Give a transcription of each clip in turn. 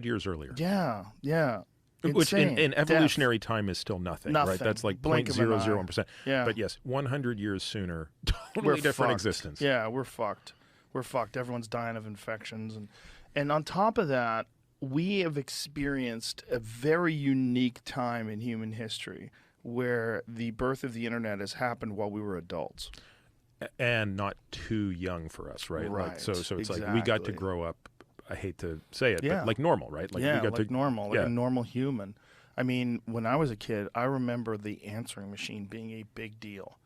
years earlier. Yeah, yeah. Which in Insane. evolutionary time is still nothing, right? Nothing. That's like Blink of an eye. 0.001%. Yeah. But yes, 100 years sooner, totally We're different fucked. existence. Yeah, we're fucked. We're fucked. Everyone's dying of infections. And on top of that, we have experienced a very unique time in human history where the birth of the internet has happened while we were adults. And not too young for us, right? Right. Like, so it's Exactly. like we got to grow up, I hate to say it, Yeah. but like normal, right? Like Yeah, we got like to, normal, like yeah. a normal human. I mean, when I was a kid, I remember the answering machine being a big deal.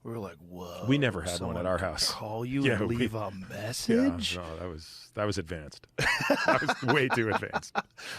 We were like, whoa. We never had one someone at our can house. Call you Yeah, and we- leave a Yeah, message? no, that was advanced. That was way too advanced.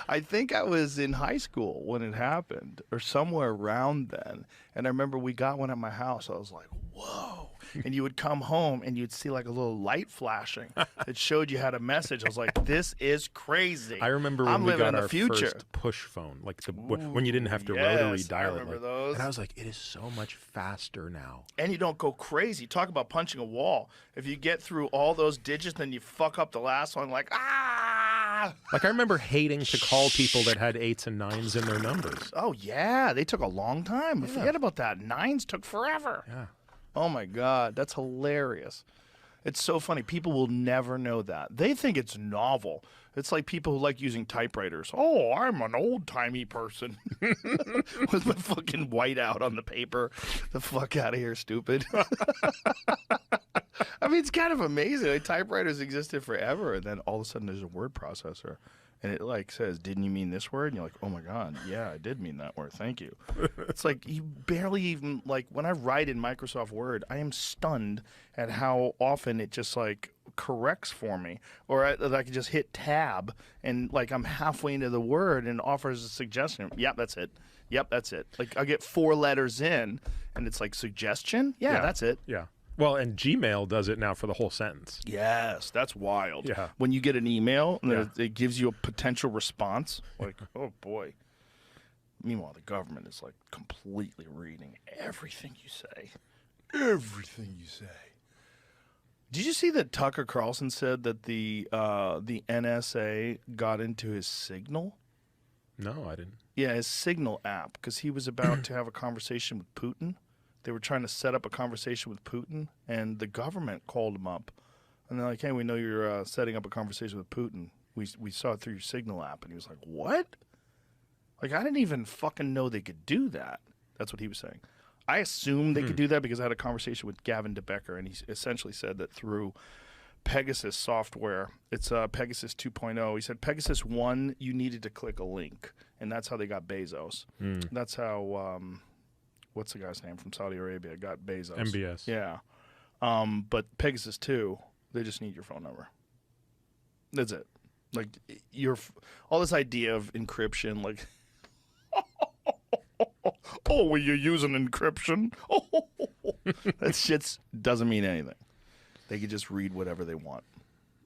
I think I was in high school when it happened, or somewhere around then. And I remember we got one at my house. I was like, whoa. And you would come home and you'd see like a little light flashing that showed you had a message. I was like, this is crazy. I remember I'm when we living got in the our future. first push phone, like when you didn't have to rotary yes, dial I remember it. those. And I was like, it is so much faster now. And you don't go crazy. Talk about punching a wall. If you get through all those digits, then you fuck up the last one, like, ah! Like I remember hating to call people that had 8s and 9s in their numbers. Oh, yeah. They took a long time. Yeah. Forget about that. 9s took forever. Yeah. Oh, my God. That's hilarious. It's so funny. People will never know that. They think it's novel. It's like people who like using typewriters. Oh, I'm an old-timey person. With my fucking whiteout on the paper. The fuck out of here, stupid. I mean, it's kind of amazing. Like, typewriters existed forever, and then all of a sudden there's a word processor. And it like says, didn't you mean this word? And you're like, oh my God, yeah, I did mean that word. Thank you. It's like you barely even, like when I write in Microsoft Word, I am stunned at how often it just like corrects for me. Or I can just hit tab and like I'm halfway into the word and offers a suggestion. Yep, that's it. Yep, that's it. Like I'll get 4 letters in and it's like suggestion. Yeah, that's it. Yeah. Well, and Gmail does it now for the whole sentence. Yes, that's wild. Yeah. When you get an email and Yeah. it gives you a potential response, like, oh boy. Meanwhile, the government is like completely reading everything you say. Everything you say. Did you see that Tucker Carlson said that the NSA got into his Signal? No, I didn't. Yeah, his Signal app, because he was about to have a conversation with Putin. They were trying to set up a conversation with Putin, and the government called him up. And they're like, hey, we know you're setting up a conversation with Putin. We saw it through your Signal app. And he was like, what? Like, I didn't even fucking know they could do that. That's what he was saying. I assumed they could do that because I had a conversation with Gavin DeBecker, and he essentially said that through Pegasus software, it's Pegasus 2.0. He said Pegasus 1, you needed to click a link, and that's how they got Bezos. That's how... what's the guy's name from Saudi Arabia? Got Bezos. MBS. Yeah. But Pegasus 2, they just need your phone number. That's it. Like, all this idea of encryption, like, oh, well, you're using encryption? That shit doesn't mean anything. They can just read whatever they want.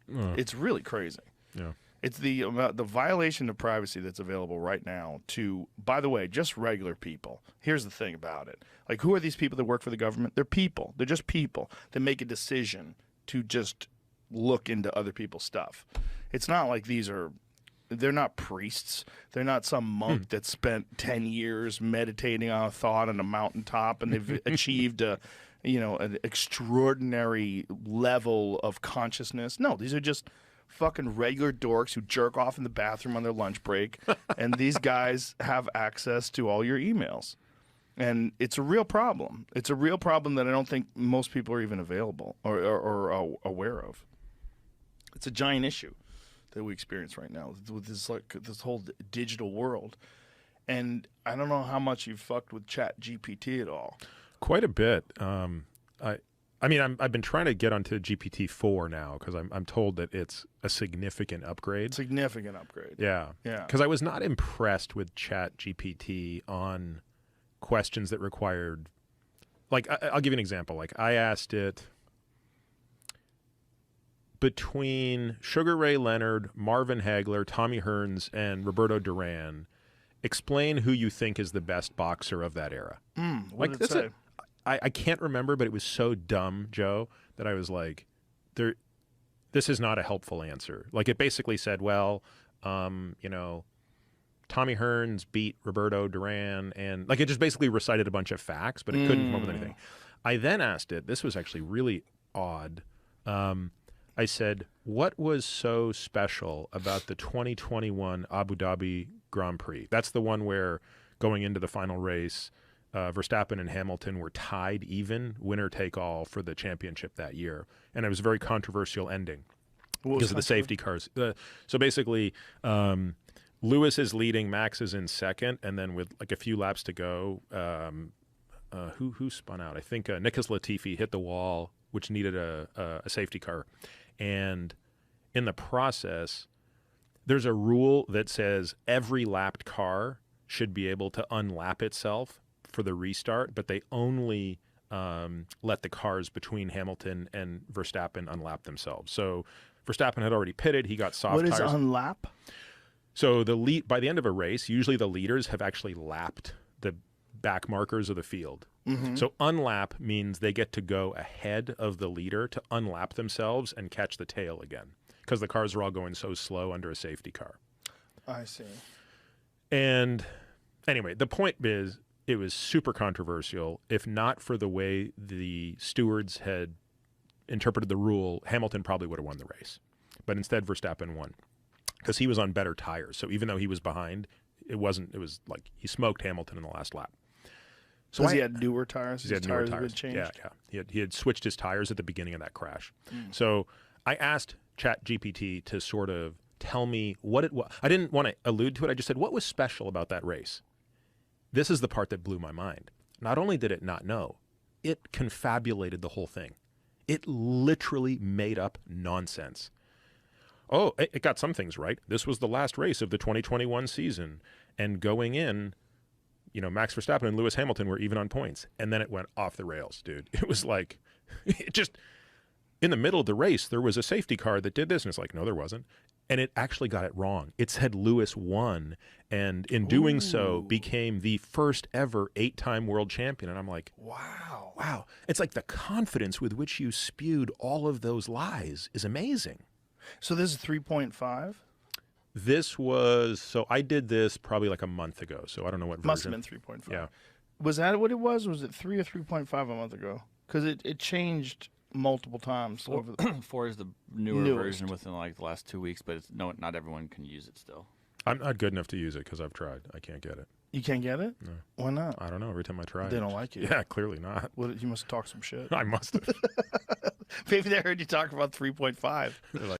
It's really crazy. Yeah. It's the violation of privacy that's available right now to, by the way, just regular people. Here's the thing about it. Like, who are these people that work for the government? They're people. They're just people that make a decision to just look into other people's stuff. It's not like they're not priests. They're not some monk that spent 10 years meditating on a thought on a mountaintop and they've achieved an extraordinary level of consciousness. No, these are just fucking regular dorks who jerk off in the bathroom on their lunch break, and these guys have access to all your emails. And it's a real problem. It's a real problem that I don't think most people are even available or aware of. It's a giant issue that we experience right now with this whole digital world. And I don't know how much you've fucked with ChatGPT at all. Quite a bit. I've been trying to get onto GPT-4 now because I'm told that it's a significant upgrade. Significant upgrade. Yeah. Yeah. Because I was not impressed with ChatGPT on questions that required, like, I'll give you an example. Like, I asked it between Sugar Ray Leonard, Marvin Hagler, Tommy Hearns, and Roberto Duran, explain who you think is the best boxer of that era. What did it say? I can't remember, but it was so dumb, Joe, that I was like, this is not a helpful answer. Like, it basically said, well, you know, Tommy Hearns beat Roberto Duran, and like it just basically recited a bunch of facts, but it couldn't come up with anything. I then asked it, this was actually really odd. I said, what was so special about the 2021 Abu Dhabi Grand Prix? That's the one where going into the final race, Verstappen and Hamilton were tied even, winner take all for the championship that year. And it was a very controversial ending because of the safety cars. So basically, Lewis is leading, Max is in second, and then with like a few laps to go, who spun out? I think Nicholas Latifi hit the wall, which needed a safety car. And in the process, there's a rule that says every lapped car should be able to unlap itself for the restart, but they only let the cars between Hamilton and Verstappen unlap themselves. So Verstappen had already pitted. He got soft tires. What is unlap? So by the end of a race, usually the leaders have actually lapped the back markers of the field. So unlap means they get to go ahead of the leader to unlap themselves and catch the tail again because the cars are all going so slow under a safety car. I see. And anyway, the point is it was super controversial. If not for the way the stewards had interpreted the rule, Hamilton probably would have won the race. But instead, Verstappen won because he was on better tires. So even though he was behind, it was like he smoked Hamilton in the last lap. So he had newer tires? He had newer tires. Had been changed? Yeah. He had switched his tires at the beginning of that crash. So I asked ChatGPT to sort of tell me what it was. I didn't want to allude to it. I just said, what was special about that race? This is the part that blew my mind. Not only did it not know, it confabulated the whole thing. It literally made up nonsense. Oh, it got some things right. This was the last race of the 2021 season. And going in, you know, Max Verstappen and Lewis Hamilton were even on points. And then it went off the rails, dude. It was like, it just, in the middle of the race, there was a safety car that did this. And it's like, no, there wasn't. And it actually got it wrong. It said Lewis won. And in doing so, became the first ever 8-time world champion. And I'm like, wow. It's like the confidence with which you spewed all of those lies is amazing. So this is 3.5? This was, so I did this probably like a month ago, so I don't know what version. Must have been 3.5. Yeah. Was that what it was? Was it 3 or 3.5 a month ago? Because it changed multiple times. Over the 4 is the newer version within like the last 2 weeks, but not everyone can use it still. I'm not good enough to use it because I've tried. I can't get it. You can't get it? No. Why not? I don't know. Every time I try They don't like you. Yeah, clearly not. Well, you must talk some shit. I must have. Maybe they heard you talk about 3.5. They're like,